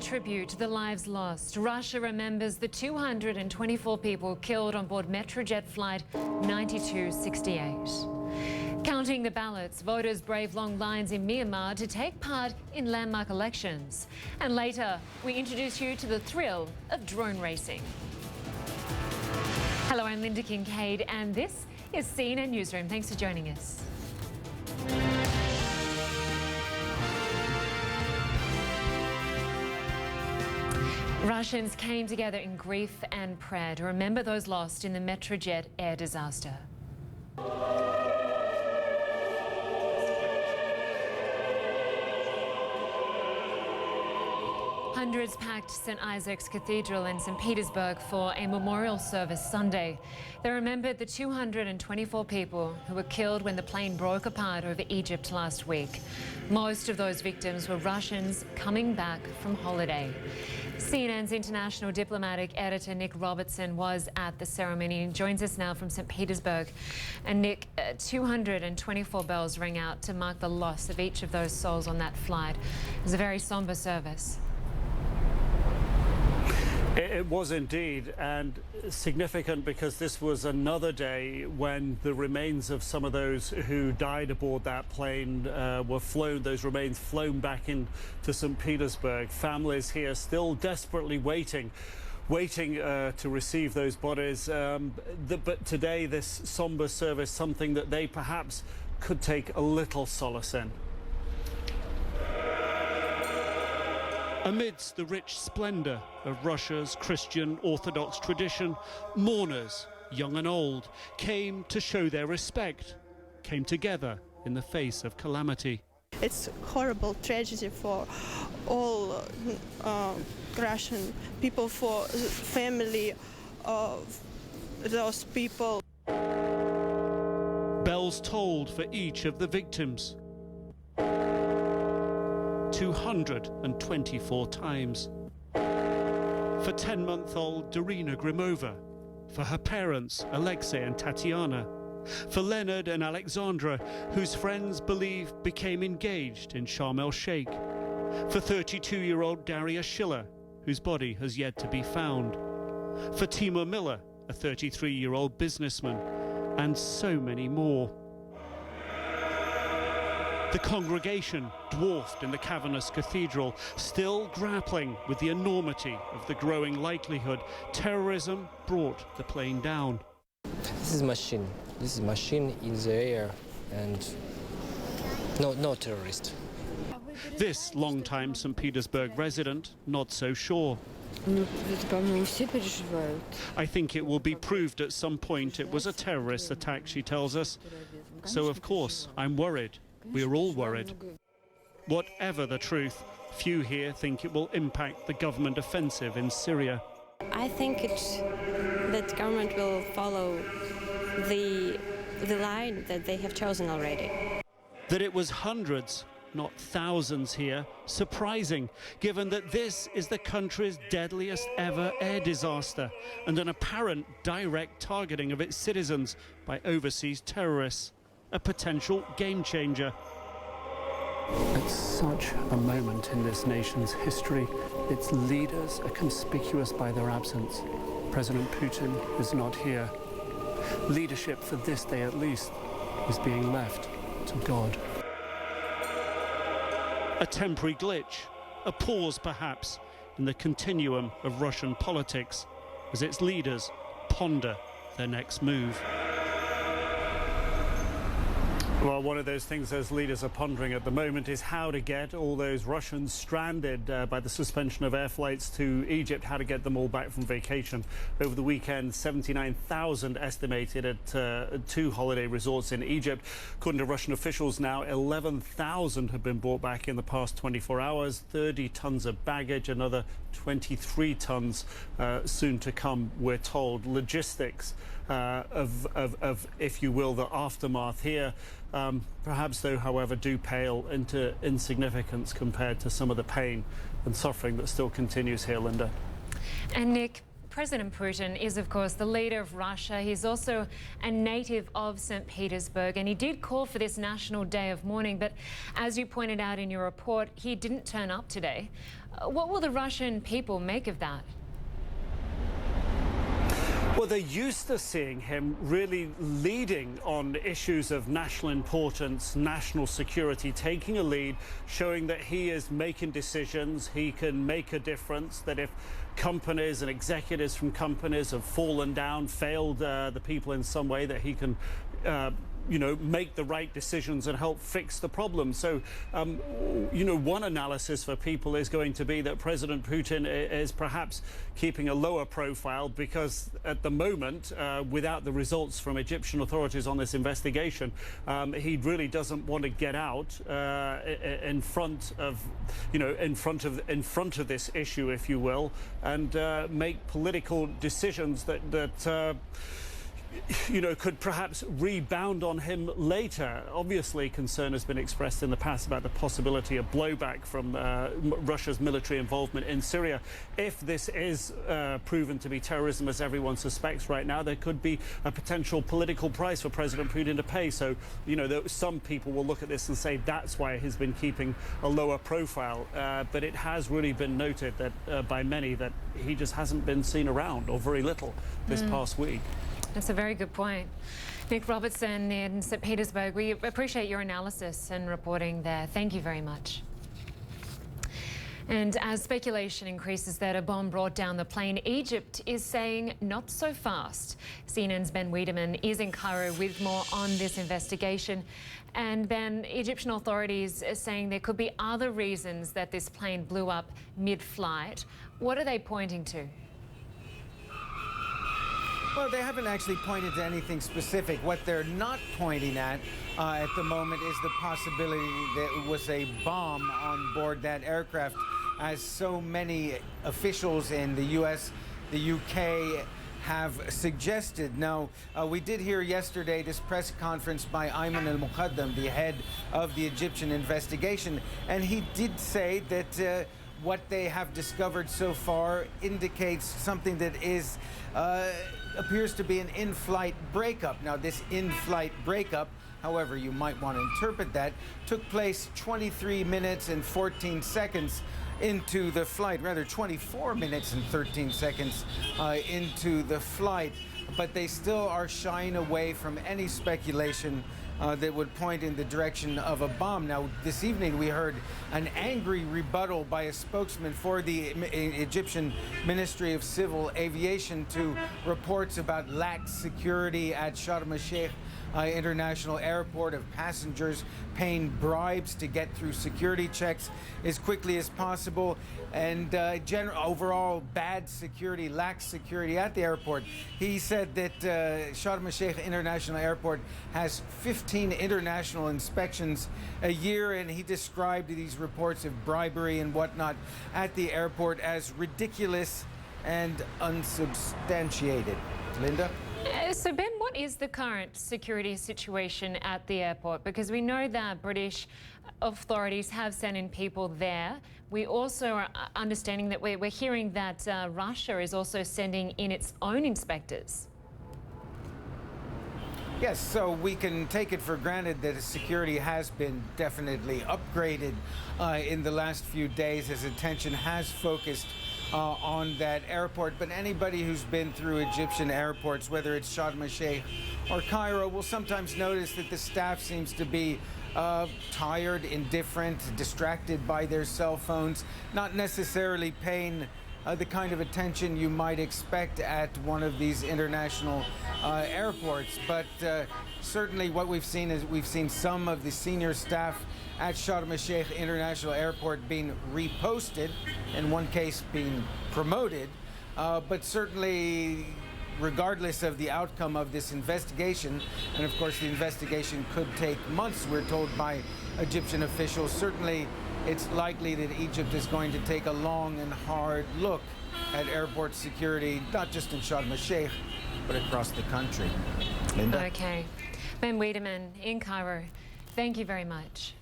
tribute to the lives lost, Russia remembers the 224 people killed on board MetroJet flight 9268. Counting the ballots, voters brave long lines in Myanmar to take part in landmark elections. And later, we introduce you to the thrill of drone racing. Hello, I'm Lynda Kinkade, and this is CNN Newsroom. Thanks for joining us. Russians came together in grief and prayer to remember those lost in the MetroJet air disaster. Hundreds packed St Isaac's Cathedral in St Petersburg for a memorial service Sunday. They remembered the 224 people who were killed when the plane broke apart over Egypt last week. Most of those victims were Russians coming back from holiday. CNN's international diplomatic editor Nick Robertson was at the ceremony and joins us now from St Petersburg. And Nick, 224 bells rang out to mark the loss of each of those souls on that flight. It was a very somber service. It was indeed, and significant because this was another day when the remains of some of those who died aboard that plane were flown, those remains flown back into St Petersburg. Families here still desperately waiting to receive those bodies. But today, this somber service, something that they perhaps could take a little solace in. Amidst the rich splendour of Russia's Christian Orthodox tradition, mourners, young and old, came to show their respect, came together in the face of calamity. It's horrible tragedy for all Russian people, for the family of those people. Bells tolled for each of the victims. 224 times. For 10-month-old Darina Grimova, for her parents Alexei and Tatiana, for Leonard and Alexandra, whose friends believe became engaged in Sharm el-Sheikh, for 32-year-old Daria Schiller, whose body has yet to be found, for Timur Miller, a 33-year-old businessman, and so many more. The congregation, dwarfed in the cavernous cathedral, still grappling with the enormity of the growing likelihood terrorism brought the plane down. This is machine. This is machine in the air, and no terrorist. This long-time St Petersburg resident, not so sure. I think it will be proved at some point it was a terrorist attack, she tells us. So, of course, I'm worried. We're all worried. Whatever the truth, few here think it will impact the government offensive in Syria. I think that government will follow the line that they have chosen already. That it was hundreds, not thousands here, surprising, given that this is the country's deadliest ever air disaster and an apparent direct targeting of its citizens by overseas terrorists. A potential game changer. At such a moment in this nation's history, its leaders are conspicuous by their absence. President Putin is not here. Leadership, for this day at least, is being left to God. A temporary glitch, a pause perhaps, in the continuum of Russian politics as its leaders ponder their next move. Well, one of those things those leaders are pondering at the moment is how to get all those Russians stranded by the suspension of air flights to Egypt, how to get them all back from vacation. Over the weekend, 79,000 estimated at 2 holiday resorts in Egypt. According to Russian officials now, 11,000 have been brought back in the past 24 hours, 30 tons of baggage, another 23 tons soon to come, we're told. Logistics of, if you will, the aftermath here. Perhaps, though, however, do pale into insignificance compared to some of the pain and suffering that still continues here, Lynda. And Nick, President Putin is, of course, the leader of Russia. He's also a native of St Petersburg, and he did call for this National Day of Mourning. But as you pointed out in your report, he didn't turn up today. What will the Russian people make of that? Well, they're used to seeing him really leading on issues of national importance, national security, taking a lead, showing that he is making decisions, he can make a difference, that if companies and executives from companies have fallen down, failed the people in some way, that he can you know, make the right decisions and help fix the problem. So, you know, one analysis for people is going to be that President Putin is perhaps keeping a lower profile because at the moment, without the results from Egyptian authorities on this investigation, he really doesn't want to get out in front of, you know, in front of this issue, if you will, and make political decisions that you know, could perhaps rebound on him later. Obviously, concern has been expressed in the past about the possibility of blowback from Russia's military involvement in Syria. If this is proven to be terrorism, as everyone suspects right now, there could be a potential political price for President Putin to pay. So, you know, some people will look at this and say that's why he's been keeping a lower profile. But it has really been noted that by many that he just hasn't been seen around, or very little, this past week. That's a very good point. Nick Robertson in St Petersburg, we appreciate your analysis and reporting there. Thank you very much. And as speculation increases that a bomb brought down the plane, Egypt is saying not so fast. CNN's Ben Wiedemann is in Cairo with more on this investigation. And Ben, Egyptian authorities are saying there could be other reasons that this plane blew up mid-flight. What are they pointing to? Well, they haven't actually pointed to anything specific. What they're not pointing at the moment is the possibility that it was a bomb on board that aircraft, as so many officials in the U.S., the U.K., have suggested. Now, we did hear yesterday this press conference by Ayman al-Muqaddam, the head of the Egyptian investigation, and he did say that what they have discovered so far indicates something that is appears to be an in-flight breakup. Now, this in-flight breakup, however you might want to interpret that, took place 23 minutes and 14 seconds into the flight, rather 24 minutes and 13 seconds into the flight. But they still are shying away from any speculation that would point in the direction of a bomb. Now, this evening we heard an angry rebuttal by a spokesman for the Egyptian Ministry of Civil Aviation to reports about lax security at Sharm el-Sheikh International Airport, of passengers paying bribes to get through security checks as quickly as possible, and overall bad security, lax security at the airport. He said that Sharm el-Sheikh International Airport has 15 international inspections a year, and he described these reports of bribery and whatnot at the airport as ridiculous and unsubstantiated. Linda? So, Ben, what is the current security situation at the airport? Because we know that British authorities have sent in people there. We also are understanding that we're hearing that Russia is also sending in its own inspectors. Yes, so we can take it for granted that security has been definitely upgraded in the last few days as attention has focused on that airport. But anybody who's been through Egyptian airports, whether it's Sharm el-Sheikh or Cairo, will sometimes notice that the staff seems to be tired, indifferent, distracted by their cell phones, not necessarily paying the kind of attention you might expect at one of these international airports. But certainly what we've seen is we've seen some of the senior staff at Sharm el-Sheikh International Airport being reposted, in one case being promoted, but certainly regardless of the outcome of this investigation, and of course the investigation could take months, we're told by Egyptian officials, certainly it's likely that Egypt is going to take a long and hard look at airport security, not just in Sharm el-Sheikh, but across the country. Linda? Okay. Ben Wiedemann in Cairo, thank you very much.